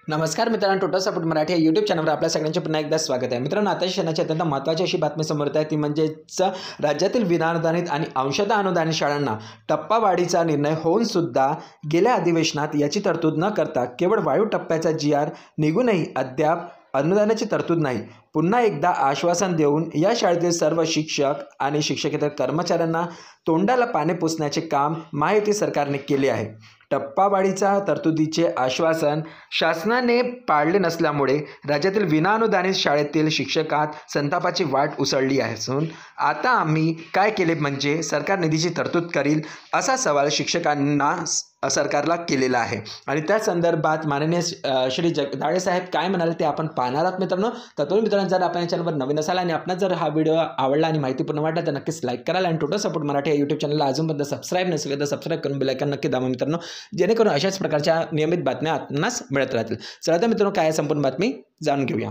नमस्कार मित्रांनो, total support Marathi या यूट्यूब चॅनलवर आपल्या सगळ्यांचे पुन्हा एकदा स्वागत आहे। मित्रांनो, आता क्षणाची अत्यंत महत्त्वाची अशी बातमी समोर येत आहे, ती म्हणजेच राज्यातील विनाअनुदानित आणि अंशतः अनुदानित शाळांना टप्पावाढीचा निर्णय होऊन सुद्धा गेल्या अधिवेशनात याची तरतूद न करता केवळ वायू टप्प्याचा GR निघूनही अद्याप अनुदानाची तरतूद नाही। पुन्हा एकदा आश्वासन देऊन या शाळेतील सर्व शिक्षक आणि शिक्षकेतर कर्मचाऱ्यांना तोंडाला पाणी पुसण्याचे काम महायुती सरकारने केले आहे। टप्पावाढीचा तरतुदीचे आश्वासन शासनाने पाळले नसल्यामुळे राज्यातील विनाअनुदानित शाळेतील शिक्षकात संतापाची वाट उसळली आहे। असून आता आम्ही काय केले म्हणजे सरकार निधीची तरतूद करील असा सवाल शिक्षकांना सरकारला केलेला आहे। आणि त्या संदर्भात माननीय श्री जगदाळे साहेब काय म्हणाले ते आपण पाहणार आहोत। मित्रांनो, तत्पूर्वी मित्रांनो, जर आपण या चॅनलवर नवीन असाल आणि आपणास जर हा व्हिडिओ आवडला आणि माहितीपूर्ण वाटला तर नक्कीच लाईक कराल आणि टोटल सपोर्ट मराठी या यूट्यूब चॅनलला अजूनपर्यंत सबस्क्राईब नसेल तर सबस्क्राईब करून बेल आयकॉन नक्की दाबा मित्रांनो, जेणेकरून अशाच प्रकारच्या नियमित बातम्या आपणास मिळत राहतील। चला तर मित्रांनो, काय संपूर्ण बातमी जाणून घेऊया।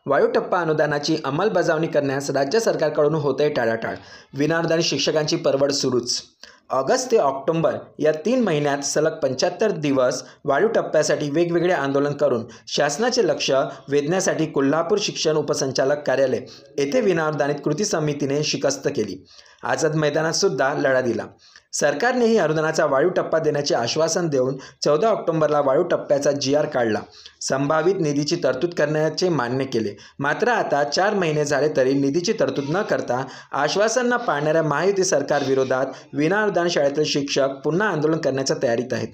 वायू टप्पा अनुदानाची अंमलबजावणी करण्यास राज्य सरकारकडून होते टाळाटाळ, विनाअनुदानित शिक्षकांची परवड सुरूच। ऑगस्ट ते ऑक्टोबर या 3 महिन्यात सलग 75 दिवस वायू टप्प्यासाठी वेगवेगळे आंदोलन करून शासनाचे लक्ष वेधण्यासाठी कोल्हापूर शिक्षण उपसंचालक कार्यालय येथे विनाअनुदानित कृती समितीने शिकस्त केली। आझाद मैदानात सुद्धा लढा दिला। सरकारनेही अनुदानाचा वायू टप्पा देण्याचे आश्वासन देऊन 14 ऑक्टोबरला वायू टप्प्याचा GR काढला। संभावित निधीची तरतूद करण्याचे मान्य केले। मात्र आता 4 महिने झाले तरी निधीची तरतूद न करता आश्वासन न पाळणाऱ्या महायुती सरकार विरोधात विनाअनुदानित शाळेतील शिक्षक पुन्हा आंदोलन करण्याच्या तयारीत आहेत।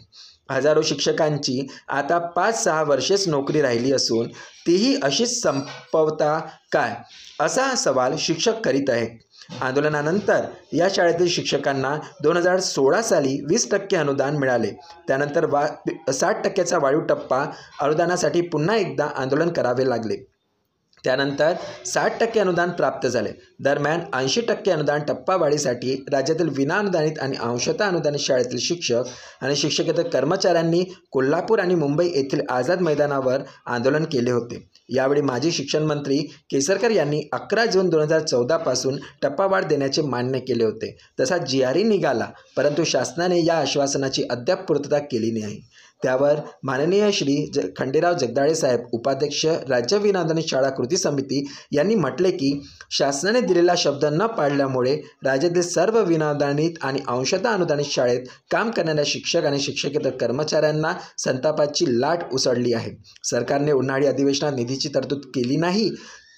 हजारो शिक्षकांची आता 5-6 वर्षेच नोकरी राहिली असून तीही अशीच संपवता काय असा सवाल शिक्षक करीत आहेत। आंदोलनानंतर या शाळेतील शिक्षकांना 2016 साली 20% अनुदान मिळाले। त्यानंतर 60%चा वायू टप्पा अनुदानासाठी पुन्हा एकदा आंदोलन करावे लागले। त्यानंतर 60% अनुदान प्राप्त झाले। दरम्यान 80% अनुदान टप्पावाढीसाठी राज्यातील विनाअनुदानित आणि अंशतः अनुदानित शाळेतील शिक्षक आणि शिक्षकेतर कर्मचाऱ्यांनी कोल्हापूर आणि मुंबई येथील आझाद मैदानावर आंदोलन केले होते। यावेळी माजी शिक्षण मंत्री केसरकर यांनी 11 जून 2014 पासून टप्पावाढ देण्याचे मान्य केले होते। तसा GRही निघाला, परंतु शासनाने या आश्वासनाची अद्याप पूर्तता केली नाही। त्यावर माननीय श्री खंडेराव जगदाळे साहेब, उपाध्यक्ष, राज्य विनाअनुदानित शाळा कृती समिती यांनी म्हटले की शासनाने दिलेला शब्द न पाळल्यामुळे राज्यातील सर्व विनाअनुदानित आणि अंशतः अनुदानित शाळेत काम करणाऱ्या शिक्षक आणि शिक्षकेतर कर्मचाऱ्यांना संतापाची लाट उसळली आहे। सरकारने उन्हाळी अधिवेशनात निधीची तरतूद केली नाही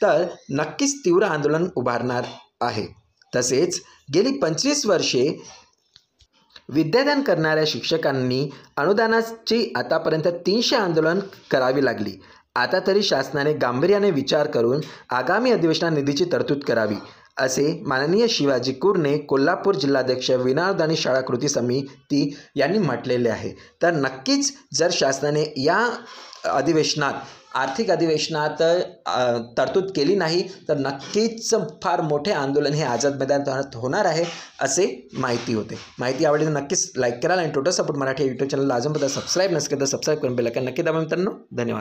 तर नक्कीच तीव्र आंदोलन उभारणार आहे। तसेच गेली 25 वर्षे विद्यादान करणाऱ्या शिक्षकांनी अनुदानाची आतापर्यंत 300 आंदोलन करावी लागली। आता तरी शासनाने गांभीर्याने विचार करून आगामी अधिवेशनात निधीची तरतूद करावी असे माननीय शिवाजी कुरणे, कोल्हापूर जिल्हाध्यक्ष, विनाअनुदानित शाळा कृती समिती यांनी म्हटलेले आहे। तर नक्कीच जर शासनाने या अधिवेशनात आर्थिक अधिवेशनात तरतूद केली नाही तर नक्कीच फार मोठे आंदोलन हे आझाद मैदानात होणार आहे असे माहिती होते। माहिती आवडली तर नक्कीच लाईक कराल आणि टोटल सपोर्ट मराठी यूट्यूब चॅनलला अजूनपर्यंत सबस्क्राईब नसेल तर सबस्क्राईब करून बेल आयकॉन नक्की दाबा मित्रांनो। धन्यवाद।